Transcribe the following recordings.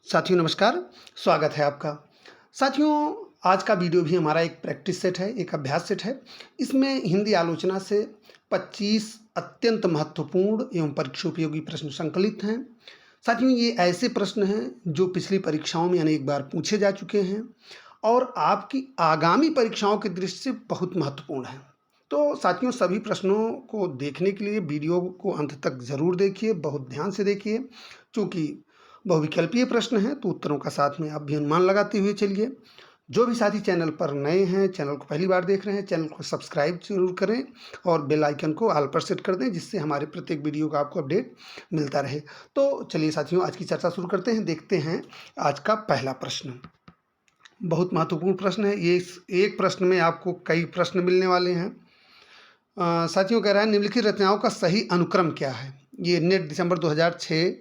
साथियों नमस्कार, स्वागत है आपका। साथियों आज का वीडियो भी हमारा एक प्रैक्टिस सेट है, एक अभ्यास सेट है। इसमें हिंदी आलोचना से 25 अत्यंत महत्वपूर्ण एवं परीक्षा उपयोगी प्रश्न संकलित हैं। साथियों ये ऐसे प्रश्न हैं जो पिछली परीक्षाओं में अनेक बार पूछे जा चुके हैं और आपकी आगामी परीक्षाओं की दृष्टि से बहुत महत्वपूर्ण हैं। तो साथियों सभी प्रश्नों को देखने के लिए वीडियो को अंत तक ज़रूर देखिए, बहुत ध्यान से देखिए। चूँकि बहुविकल्पीय प्रश्न हैं तो उत्तरों का साथ में आप भी अनुमान लगाते हुए चलिए। जो भी साथी चैनल पर नए हैं, चैनल को पहली बार देख रहे हैं, चैनल को सब्सक्राइब जरूर करें और बेल आइकन को ऑल पर सेट कर दें, जिससे हमारे प्रत्येक वीडियो का आपको अपडेट मिलता रहे। तो चलिए साथियों आज की चर्चा शुरू करते हैं। देखते हैं आज का पहला प्रश्न। बहुत महत्वपूर्ण प्रश्न है ये। इस एक प्रश्न में आपको कई प्रश्न मिलने वाले हैं। साथियों कह रहा है निम्नलिखित रचनाओं का सही अनुक्रम क्या है। ये नेट दिसंबर 2006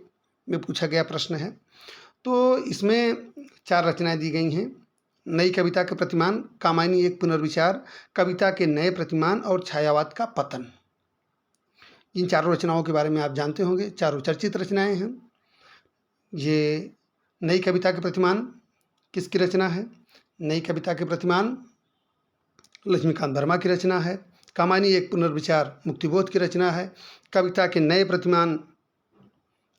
में पूछा गया प्रश्न है। तो इसमें 4 रचनाएं दी गई हैं। नई कविता के प्रतिमान, कामायनी एक पुनर्विचार, कविता के नए प्रतिमान और छायावाद का पतन। इन चारों रचनाओं के बारे में आप जानते होंगे, चारों चर्चित रचनाएं हैं। ये नई कविता के प्रतिमान किसकी रचना है? नई कविता के प्रतिमान लक्ष्मीकांत वर्मा की रचना है। कामायनी एक पुनर्विचार मुक्तिबोध की रचना है। कविता के नए प्रतिमान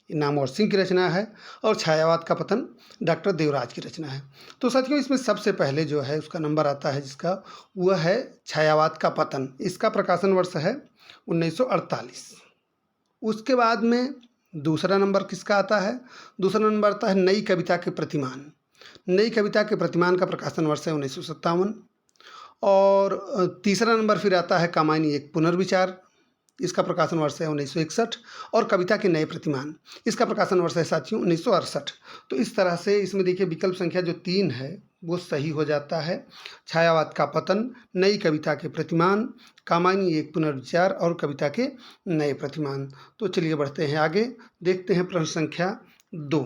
नामवर सिंह की रचना है और छायावाद का पतन डॉक्टर देवराज की रचना है। तो साथियों इसमें सबसे पहले जो है उसका नंबर आता है जिसका वह है छायावाद का पतन। इसका प्रकाशन वर्ष है 1948। उसके बाद में दूसरा नंबर किसका आता है? दूसरा नंबर आता है नई कविता के प्रतिमान। नई कविता के प्रतिमान का प्रकाशन वर्ष है 1957। और तीसरा नंबर फिर आता है कामायनी एक पुनर्विचार। इसका प्रकाशन वर्ष है 1961 और कविता के नए प्रतिमान, इसका प्रकाशन वर्ष है साथियों 1968। तो इस तरह से इसमें देखिए विकल्प संख्या जो 3 है वो सही हो जाता है। छायावाद का पतन, नई कविता के प्रतिमान, कामायनी एक पुनर्विचार और कविता के नए प्रतिमान। तो चलिए बढ़ते हैं आगे, देखते हैं प्रश्न संख्या 2।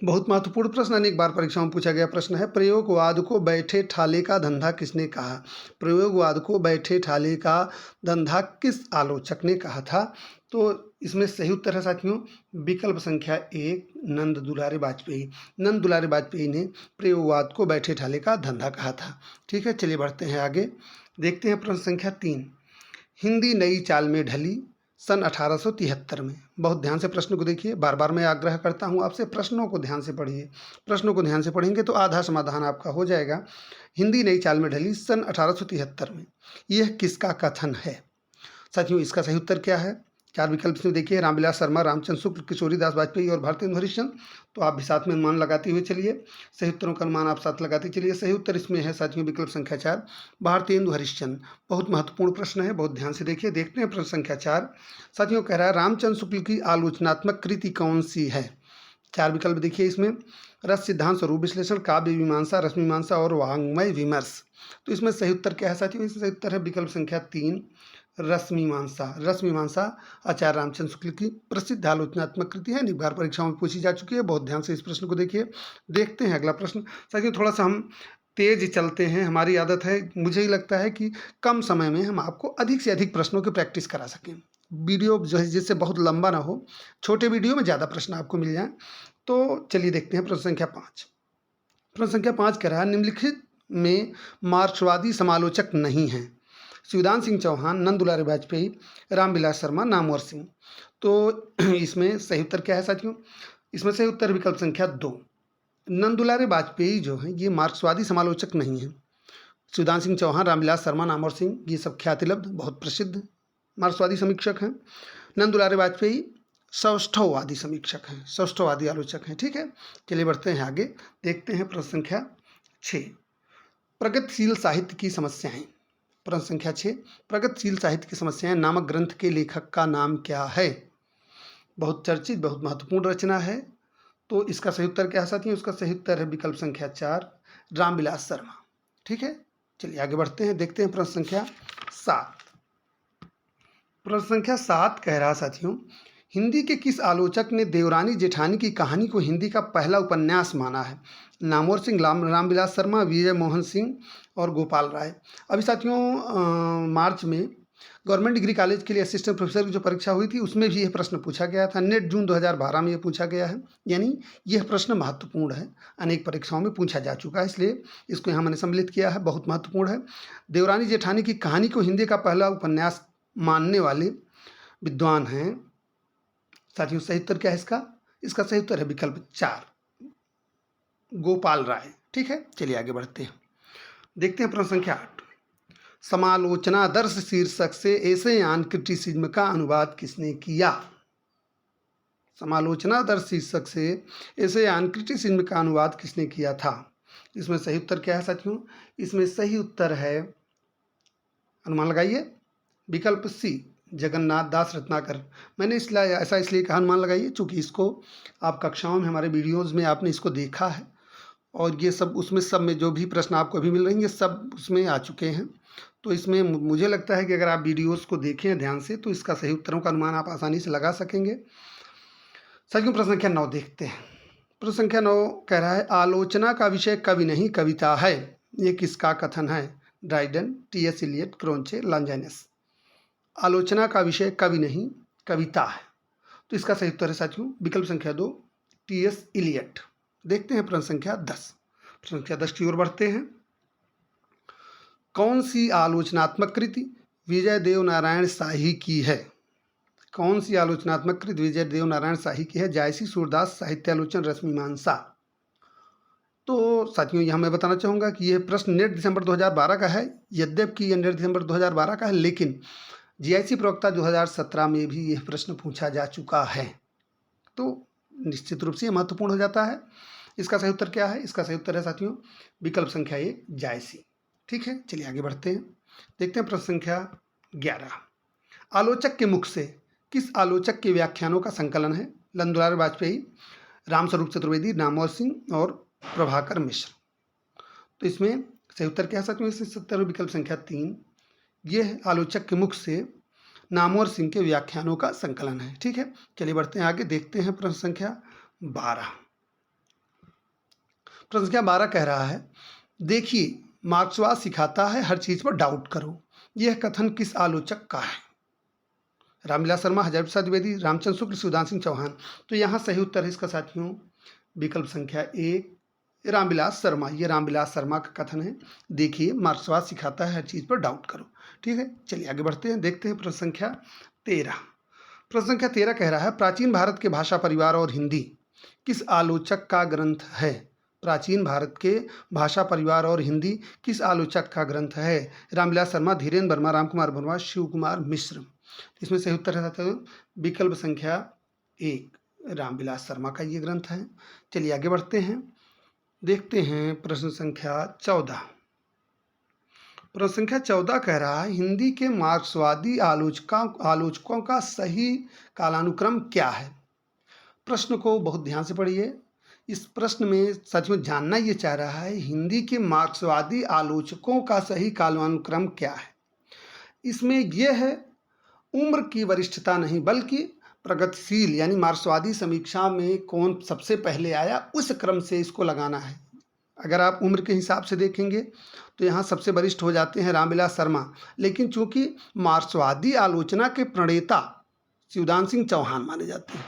बहुत महत्वपूर्ण प्रश्न, अनेक बार परीक्षाओं में पूछा गया प्रश्न है। प्रयोगवाद को बैठे ठाले का धंधा किसने कहा? प्रयोगवाद को बैठे ठाले का धंधा किस आलोचक ने कहा था? तो इसमें सही उत्तर है साथियों विकल्प संख्या 1 नंद दुलारे वाजपेयी। नंद दुलारे वाजपेयी ने प्रयोगवाद को बैठे ठाले का धंधा कहा था। ठीक है, चलिए बढ़ते हैं आगे, देखते हैं प्रश्न संख्या 3। हिंदी नई चाल में ढली सन 1873 में। बहुत ध्यान से प्रश्न को देखिए, बार बार मैं आग्रह करता हूं आपसे प्रश्नों को ध्यान से पढ़िए। प्रश्नों को ध्यान से पढ़ेंगे तो आधा समाधान आपका हो जाएगा। हिंदी नई चाल में ढली सन 1873 में, यह किसका कथन है? साथियों इसका सही उत्तर क्या है? 4 विकल्प इसमें देखिए, रामविलास शर्मा, रामचंद्र शुक्ल, किशोरीदास वाजपेयी और भारतेंदु हरिश्चंद्र। तो आप भी साथ में अनुमान लगाते हुए चलिए, सही उत्तरों का अनुमान आप साथ लगाते चलिए। सही उत्तर इसमें है साथियों विकल्प संख्या 4 भारतेंदु हरिश्चंद्र। बहुत महत्वपूर्ण प्रश्न है, बहुत ध्यान से देखिए। देखते हैं प्रश्न संख्या 4। साथियों कह रहा है रामचंद्र शुक्ल की आलोचनात्मक कृति कौन सी है? 4 विकल्प देखिए इसमें, रस सिद्धांत, स्वरूप विश्लेषण, काव्य मीमांसा, रस मीमांसा और वाङ्मय विमर्श। तो इसमें सही उत्तर क्या है साथियों? इसमें सही उत्तर है विकल्प संख्या 3 रस मीमांसा। रस मीमांसा आचार्य रामचंद्र शुक्ल की प्रसिद्ध आलोचनात्मक कृति है, अनेक बार परीक्षाओं में पूछी जा चुकी है। बहुत ध्यान से इस प्रश्न को देखिए। देखते हैं अगला प्रश्न। साथियों थोड़ा सा हम तेज चलते हैं, हमारी आदत है, मुझे ही लगता है कि कम समय में हम आपको अधिक से अधिक प्रश्नों की प्रैक्टिस करा सकें। वीडियो जो है जिससे बहुत लंबा ना हो, छोटे वीडियो में ज़्यादा प्रश्न आपको मिल जाए। तो चलिए देखते हैं प्रश्न संख्या 5। प्रश्न संख्या 5 कह रहा है निम्नलिखित में मार्क्सवादी समालोचक नहीं हैं। शिवदान सिंह चौहान, नंद दुलारे वाजपेयी, रामविलास शर्मा, नामवर सिंह। तो इसमें सही उत्तर क्या है साथियों? इसमें सही उत्तर विकल्प संख्या 2 नंद दुलारे वाजपेयी जो हैं ये मार्क्सवादी समालोचक नहीं हैं। शिवदान सिंह चौहान, रामविलास शर्मा, नामवर सिंह ये सब ख्यातिलब्ध बहुत प्रसिद्ध मार्क्सवादी समीक्षक हैं। नंद दुलारे वाजपेयी सौष्ठववादी समीक्षक हैं, सौष्ठववादी आलोचक हैं। ठीक है, चलिए बढ़ते हैं आगे, देखते हैं प्रश्न संख्या 6 प्रगतिशील साहित्य की समस्याएं। प्रश्न संख्या 6 प्रगतिशील साहित्य की समस्याएं नामक ग्रंथ के लेखक का नाम क्या है? बहुत चर्चित, बहुत महत्वपूर्ण रचना है। तो इसका सही उत्तर क्या है साथियों? उसका सही उत्तर है विकल्प संख्या 4 रामविलास शर्मा। ठीक है, चलिए आगे बढ़ते हैं, देखते हैं प्रश्न संख्या 7। प्रश्न संख्या 7 कह रहा साथियों हिंदी के किस आलोचक ने देवरानी जेठानी की कहानी को हिंदी का पहला उपन्यास माना है? नामवर सिंह, रामविलास शर्मा, विजय मोहन सिंह और गोपाल राय। अभी साथियों मार्च में गवर्नमेंट डिग्री कॉलेज के लिए असिस्टेंट प्रोफेसर की जो परीक्षा हुई थी उसमें भी यह प्रश्न पूछा गया था। नेट जून 2012 में यह पूछा गया है, यानी यह प्रश्न महत्वपूर्ण है, अनेक परीक्षाओं में पूछा जा चुका है, इसलिए इसको यहाँ मैंने सम्मिलित किया है, बहुत महत्वपूर्ण है। देवरानी जेठानी की कहानी को हिंदी का पहला उपन्यास मानने वाले विद्वान हैं। साथियों सही उत्तर क्या है इसका? इसका सही उत्तर है विकल्प 4, गोपाल राय। ठीक है, चलिए आगे बढ़ते हैं। देखते हैं प्रश्न संख्या 8। समालोचनादर्श शीर्षक से एसेयान क्रिटिसिज्म का अनुवाद किसने किया? समालोचनादर्श शीर्षक से एसेयान क्रिटिसिज्म का अनुवाद किसने किया था? इसमें सही उत्तर क्या है साथियों? इसमें सही उत्तर है, अनुमान लगाइए, विकल्प सी, जगन्नाथ दास रत्नाकर। मैंने इसलिए कहा अनुमान लगाइए चूँकि इसको आप कक्षाओं में, हमारे वीडियोज़ में आपने इसको देखा है और ये सब उसमें सब में जो भी प्रश्न आपको अभी मिल रहे हैं ये सब उसमें आ चुके हैं। तो इसमें मुझे लगता है कि अगर आप वीडियोज़ को देखें ध्यान से तो इसका सही उत्तरों का अनुमान आप आसानी से लगा सकेंगे। साथियों प्रश्न संख्या 9 देखते हैं। प्रश्न संख्या 9 कह रहा है, आलोचना का विषय कवि नहीं कविता है, ये किसका कथन है? Dryden, T.S.. इलियट, क्रोंचे, लॉन्जेनस। आलोचना का विषय कवि नहीं कविता है, तो इसका सही उत्तर है साथियों विकल्प संख्या 2, टी.एस. इलियट। देखते हैं प्रश्न संख्या 10। प्रश्न संख्या 10 की ओर बढ़ते हैं। कौन सी आलोचनात्मक कृति विजय देव नारायण शाही की है? कौन सी आलोचनात्मक कृति विजय देव नारायण शाही की है? जायसी, सूरदास, साहित्यालोचन, रश्मिमांसा। तो साथियों यहाँ मैं बताना चाहूँगा कि यह प्रश्न नेट दिसंबर 2012 का है। यद्यपि यह नेट दिसंबर 2012 का है, लेकिन जीआईसी प्रवक्ता 2017 में भी यह प्रश्न पूछा जा चुका है, तो निश्चित रूप से महत्वपूर्ण हो जाता है। इसका सही उत्तर क्या है? इसका सही उत्तर है साथियों विकल्प संख्या 1, जायसी। ठीक है, चलिए आगे बढ़ते हैं। देखते हैं प्रश्न संख्या 11। आलोचक के मुख से किस आलोचक के व्याख्यानों का संकलन है? नंदलाल वाजपेयी, रामस्वरूप चतुर्वेदी, नामवर सिंह और प्रभाकर मिश्र। तो इसमें सही उत्तर क्या है साथियों? इससे उत्तर विकल्प संख्या 3, यह आलोचक के मुख से नामवर सिंह के व्याख्यानों का संकलन है। ठीक है, चलिए बढ़ते हैं आगे। देखते हैं प्रश्न संख्या 12। प्रश्न संख्या 12 कह रहा है, देखिए मार्क्सवाद सिखाता है हर चीज पर डाउट करो, यह कथन किस आलोचक का है? रामविलास शर्मा, हजारी प्रसाद द्विवेदी, रामचंद्र शुक्ल, शिवदान सिंह चौहान। तो यहाँ सही उत्तर है इसका साथियों विकल्प संख्या 1, रामविलास शर्मा। ये रामविलास शर्मा का कथन है, देखिए मार्क्सवाद सिखाता है हर चीज पर डाउट करो। ठीक है, चलिए आगे बढ़ते हैं। देखते हैं प्रश्न संख्या 13। प्रश्न संख्या 13 कह रहा है, प्राचीन भारत के भाषा परिवार और हिंदी किस आलोचक का ग्रंथ है? प्राचीन भारत के भाषा परिवार और हिंदी किस आलोचक का ग्रंथ है? रामविलास शर्मा, धीरेन्द्र वर्मा, रामकुमार वर्मा, शिव कुमार मिश्र। इसमें सही उत्तर है विकल्प संख्या 1, रामविलास शर्मा का ये ग्रंथ है। चलिए आगे बढ़ते हैं। देखते हैं प्रश्न संख्या 14। प्रश्न संख्या 14 कह रहा है, हिंदी के मार्क्सवादी आलोचकों का सही कालानुक्रम क्या है? प्रश्न को बहुत ध्यान से पढ़िए। इस प्रश्न में साथियों जानना ये चाह रहा है, हिंदी के मार्क्सवादी आलोचकों का सही कालानुक्रम क्या है? इसमें यह है उम्र की वरिष्ठता नहीं बल्कि प्रगतिशील, यानी मार्क्सवादी समीक्षा में कौन सबसे पहले आया उस क्रम से इसको लगाना है। अगर आप उम्र के हिसाब से देखेंगे तो यहाँ सबसे वरिष्ठ हो जाते हैं रामविलास शर्मा, लेकिन चूंकि मार्क्सवादी आलोचना के प्रणेता शिवदान सिंह चौहान माने जाते हैं,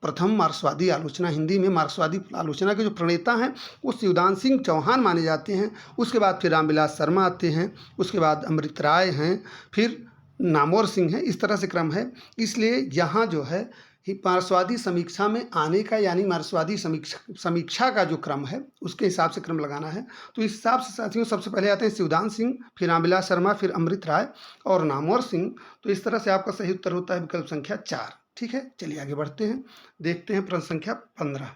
प्रथम मार्क्सवादी आलोचना, हिंदी में मार्क्सवादी आलोचना के जो प्रणेता हैं वो शिवदान सिंह चौहान माने जाते हैं। उसके बाद फिर रामविलास शर्मा आते हैं, उसके बाद अमृत राय हैं, फिर नामवर सिंह है। इस तरह से क्रम है। इसलिए यहाँ जो है मार्क्सवादी समीक्षा में आने का, यानी मार्क्सवादी समीक्षा का जो क्रम है उसके हिसाब से क्रम लगाना है। तो इस हिसाब से साथियों सबसे पहले आते हैं शिवदान सिंह, फिर रामविलास शर्मा, फिर अमृत राय और नामवर सिंह। तो इस तरह से आपका सही उत्तर होता है विकल्प संख्या 4। ठीक है, चलिए आगे बढ़ते हैं। देखते हैं प्रश्न संख्या 15।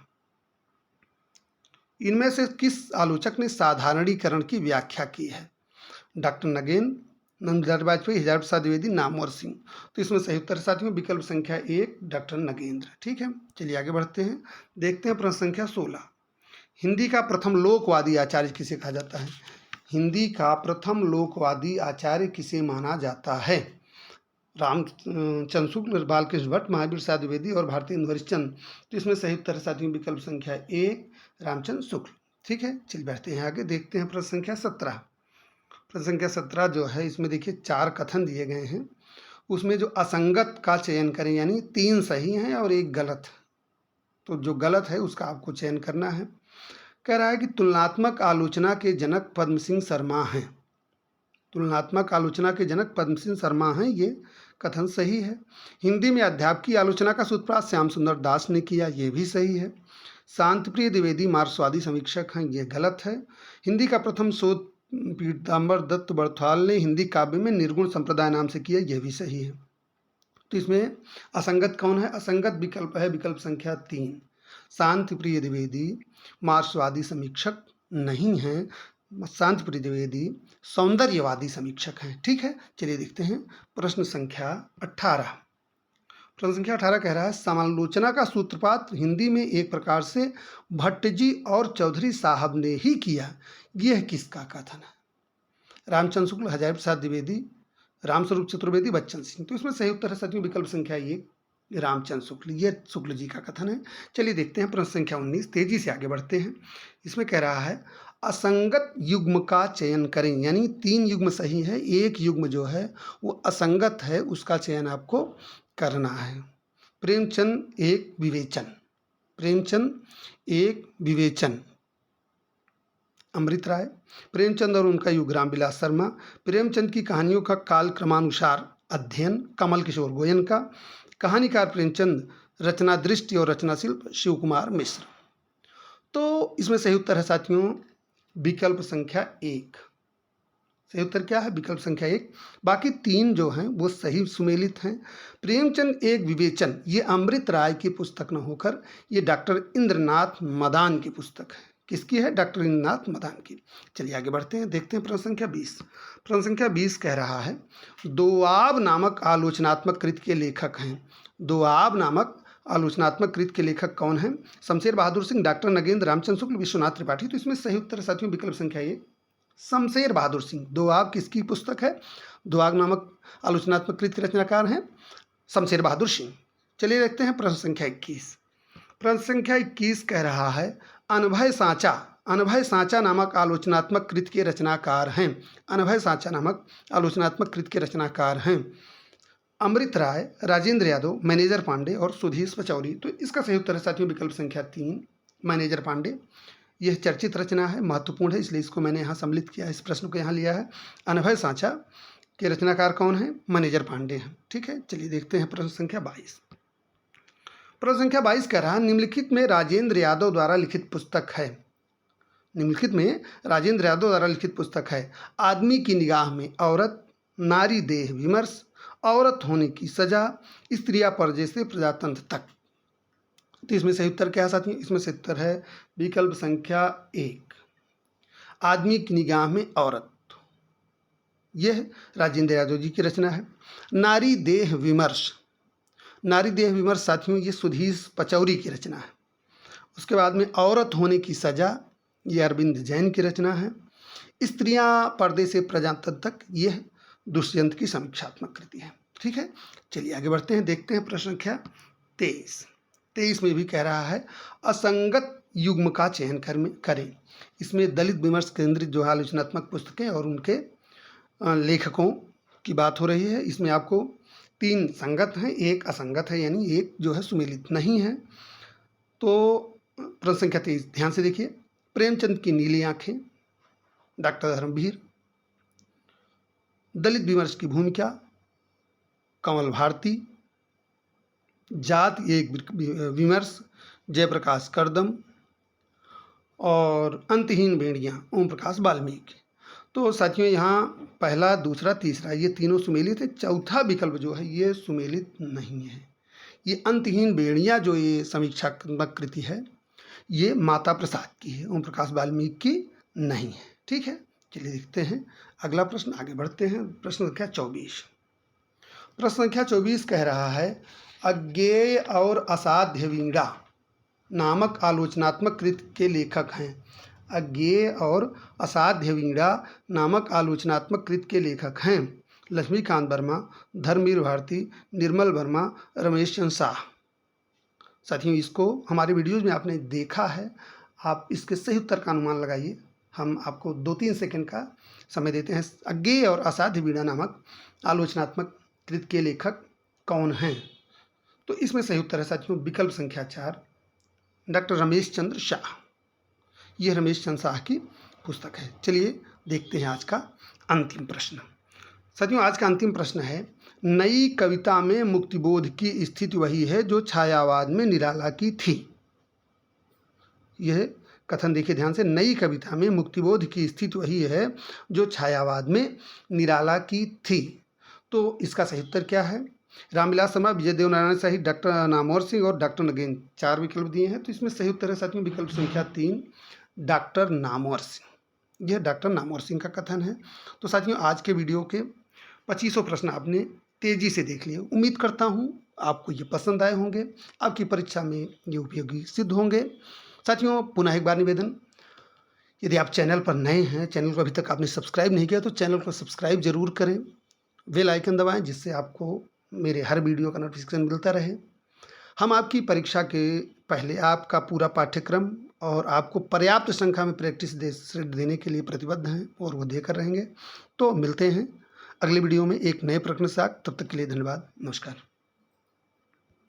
इनमें से किस आलोचक ने साधारणीकरण की व्याख्या की है? डॉक्टर नगेंद्र, नंदलाल वाजपेयी, हजारी प्रसाद द्विवेदी, नामवर सिंह। तो इसमें सही उत्तर साथियों विकल्प संख्या 1, डॉक्टर नगेंद्र। ठीक है, चलिए आगे बढ़ते हैं। देखते हैं प्रश्न संख्या 16। हिंदी का प्रथम लोकवादी आचार्य किसे कहा जाता है? हिंदी का प्रथम लोकवादी आचार्य किसे माना जाता है? रामचंद्र शुक्ल, बालकृष्ण भट्ट, महावीर प्रसाद द्विवेदी और भारतेंदु हरिश्चंद्र। तो इसमें सही उत्तर साथियों विकल्प संख्या 1, रामचंद्र शुक्ल। ठीक है, चलिए बढ़ते हैं आगे। देखते हैं प्रश्न संख्या 17। प्रश्न संख्या 17 जो है इसमें देखिए 4 कथन दिए गए हैं, उसमें जो असंगत का चयन करें, यानी 3 सही हैं और 1 गलत। तो जो गलत है उसका आपको चयन करना है। कह रहा है कि तुलनात्मक आलोचना के जनक पद्म सिंह शर्मा हैं। तुलनात्मक आलोचना के जनक पद्म सिंह शर्मा हैं, ये कथन सही है। हिंदी में अध्यापक की आलोचना का सूत्रपात श्याम सुंदर दास ने किया, ये भी सही है। शांतिप्रिय द्विवेदी मार्क्सवादी समीक्षक हैं, ये गलत है। हिंदी का प्रथम शोध पीताम्बर दत्त बड़थाल ने हिंदी काव्य में निर्गुण संप्रदाय नाम से किया, यह भी सही है। तो इसमें असंगत कौन है? असंगत विकल्प है विकल्प संख्या 3। शांतिप्रिय द्विवेदी मार्क्सवादी समीक्षक नहीं हैं, शांतिप्रिय द्विवेदी सौंदर्यवादी समीक्षक हैं। ठीक है, चलिए देखते हैं प्रश्न संख्या 18। प्रश्न संख्या 18 कह रहा है समालोचना का सूत्रपात हिंदी में एक प्रकार से भट्ट जी और चौधरी साहब ने ही किया, यह किसका कथन है? रामचंद्र शुक्ल, हजारी प्रसाद द्विवेदी, रामस्वरूप चतुर्वेदी, बच्चन सिंह। तो इसमें सही उत्तर है साथियों विकल्प संख्या 1 रामचंद्र शुक्ल, ये शुक्ल जी का कथन है। चलिए देखते हैं प्रश्न संख्या 19, तेजी से आगे बढ़ते हैं। इसमें कह रहा है असंगत युग्म का चयन करें, यानी 3 युग्म सही है, 1 युग्म जो है वो असंगत है, उसका चयन आपको करना है। प्रेमचंद एक विवेचन, प्रेमचंद एक विवेचन, अमृत राय, प्रेमचंद और उनका युग रामविलास शर्मा, प्रेमचंद की कहानियों का काल क्रमानुसार अध्ययन कमल किशोर गोयन का, कहानीकार प्रेमचंद, रचना दृष्टि और रचना शिल्प शिव कुमार मिश्र। तो इसमें सही उत्तर है साथियों विकल्प संख्या 1। सही उत्तर क्या है? विकल्प संख्या 1। बाकी 3 जो हैं वो सही सुमेलित हैं। प्रेमचंद एक विवेचन ये अमृत राय की पुस्तक न होकर ये डॉक्टर इंद्रनाथ मदान की पुस्तक है। किसकी है? डॉक्टर इंद्रनाथ मदान की। चलिए आगे बढ़ते हैं, देखते हैं प्रश्न संख्या 20। प्रश्न संख्या 20 कह रहा है दोआब नामक आलोचनात्मक कृति के लेखक हैं। दोआब नामक आलोचनात्मक कृति के लेखक कौन हैं? शमशेर बहादुर सिंह, डॉक्टर नगेंद्र, रामचंद्र शुक्ल, विश्वनाथ त्रिपाठी। तो इसमें सही उत्तर साथियों विकल्प संख्या 1 शमशेर बहादुर सिंह। दोआब किसकी पुस्तक है? दोआब नामक आलोचनात्मक कृति के रचनाकार हैं शमशेर बहादुर सिंह। चलिए देखते हैं प्रश्न संख्या 21। प्रश्न संख्या 21 कह रहा है अनभय सांचा, अनभय सांचा नामक आलोचनात्मक कृति के रचनाकार हैं। अनभय सांचा नामक आलोचनात्मक कृति के रचनाकार हैं अमृत राय, राजेंद्र यादव, मैनेजर पांडे और सुधीश पचौरी। तो इसका सही उत्तर है साथियों विकल्प संख्या 3 मैनेजर पांडे। यह चर्चित रचना है, महत्वपूर्ण है, इसलिए इसको मैंने यहाँ सम्मिलित किया है, इस प्रश्न को यहाँ लिया है। अनभय सांचा के रचनाकार कौन है? मैनेजर पांडे हैं। ठीक है, चलिए देखते हैं प्रश्न संख्या 22। प्रश्न संख्या 22 कह रहा है निम्नलिखित में राजेंद्र यादव द्वारा लिखित पुस्तक है। निम्नलिखित में राजेंद्र यादव द्वारा लिखित पुस्तक है आदमी की निगाह में औरत, नारी देह विमर्श, औरत होने की सजा, स्त्रियां पर्दे से प्रजातंत्र तक। तो इसमें सही उत्तर क्या है साथियों? इसमें सही उत्तर है विकल्प संख्या 1 आदमी की निगाह में औरत। यह राजेंद्र यादव जी की रचना है। नारी देह विमर्श, नारी देह विमर्श साथियों ये सुधीश पचौरी की रचना है। उसके बाद में औरत होने की सजा ये अरविंद जैन की रचना है। स्त्रियां पर्दे से प्रजातंत्र तक यह दुष्यंत की समीक्षात्मक कृति है। ठीक है, चलिए आगे बढ़ते हैं, देखते हैं प्रश्न संख्या 23। 23 में भी कह रहा है असंगत युग्म का चयन करें। इसमें दलित विमर्श केंद्रित जो आलोचनात्मक पुस्तकें और उनके लेखकों की बात हो रही है। इसमें आपको 3 संगत हैं, 1 असंगत है, यानी 1 जो है सुमेलित नहीं है। तो प्रश्न संख्या 23 ध्यान से देखिए। प्रेमचंद की नीली आंखें डॉक्टर धर्मवीर, दलित विमर्श की भूमिका कमल भारती, जात एक विमर्श जयप्रकाश करदम और अंतहीन भेड़ियाँ ओम प्रकाश वाल्मीकि। तो साथियों यहाँ पहला, दूसरा, तीसरा ये तीनों सुमेलित है। चौथा विकल्प जो है ये सुमेलित नहीं है। ये अंतहीन भेड़ियाँ जो ये समीक्षात्मक कृति है ये माता प्रसाद की है, ओम प्रकाश वाल्मीकि की नहीं है। ठीक है, चलिए देखते हैं अगला प्रश्न, आगे बढ़ते हैं। प्रश्न संख्या 24। प्रश्न संख्या 24 कह रहा है अज्ञेय और असाध्य वीणा नामक आलोचनात्मक कृति के लेखक हैं। अज्ञेय और असाध्य वीणा नामक आलोचनात्मक कृति के लेखक हैं लक्ष्मीकांत वर्मा, धर्मवीर भारती, निर्मल वर्मा, रमेश चंद्र शाह। साथियों इसको हमारे वीडियोज़ में आपने देखा है, आप इसके सही उत्तर का अनुमान लगाइए। हम आपको 2-3 सेकंड का समय देते हैं। अज्ञेय और असाध्य वीणा नामक आलोचनात्मक कृत के लेखक कौन हैं? तो इसमें सही उत्तर है साथियों विकल्प संख्या 4, डॉक्टर रमेश चंद्र शाह। यह रमेश चंद्र शाह की पुस्तक है। चलिए देखते हैं आज का अंतिम प्रश्न। साथियों आज का अंतिम प्रश्न है, नई कविता में मुक्तिबोध की स्थिति वही है जो छायावाद में निराला की थी। यह कथन देखिए ध्यान से, नई कविता में मुक्तिबोध की स्थिति वही है जो छायावाद में निराला की थी। तो इसका सही उत्तर क्या है? रामविलास शर्मा, विजय देवनारायण शाही, डॉक्टर नामवर सिंह और डॉक्टर नगेन, 4 विकल्प दिए हैं। तो इसमें सही उत्तर है साथियों विकल्प संख्या 3, डॉक्टर नामवर सिंह। यह डॉक्टर नामवर सिंह का कथन है। तो साथियों आज के वीडियो के 2500 प्रश्न आपने तेजी से देख लिए। उम्मीद करता हूँ आपको ये पसंद आए होंगे, आपकी परीक्षा में ये उपयोगी सिद्ध होंगे। साथियों पुनः एक बार निवेदन, यदि आप चैनल पर नए हैं, चैनल को अभी तक आपने सब्सक्राइब नहीं किया तो चैनल को सब्सक्राइब जरूर करें, बेल आइकन दबाएं जिससे आपको मेरे हर वीडियो का नोटिफिकेशन मिलता रहे। हम आपकी परीक्षा के पहले आपका पूरा पाठ्यक्रम और आपको पर्याप्त संख्या में प्रैक्टिस देने के लिए प्रतिबद्ध हैं और वो देकर रहेंगे। तो मिलते हैं अगले वीडियो में एक नए प्रश्न के साथ। तब तक के लिए धन्यवाद, नमस्कार।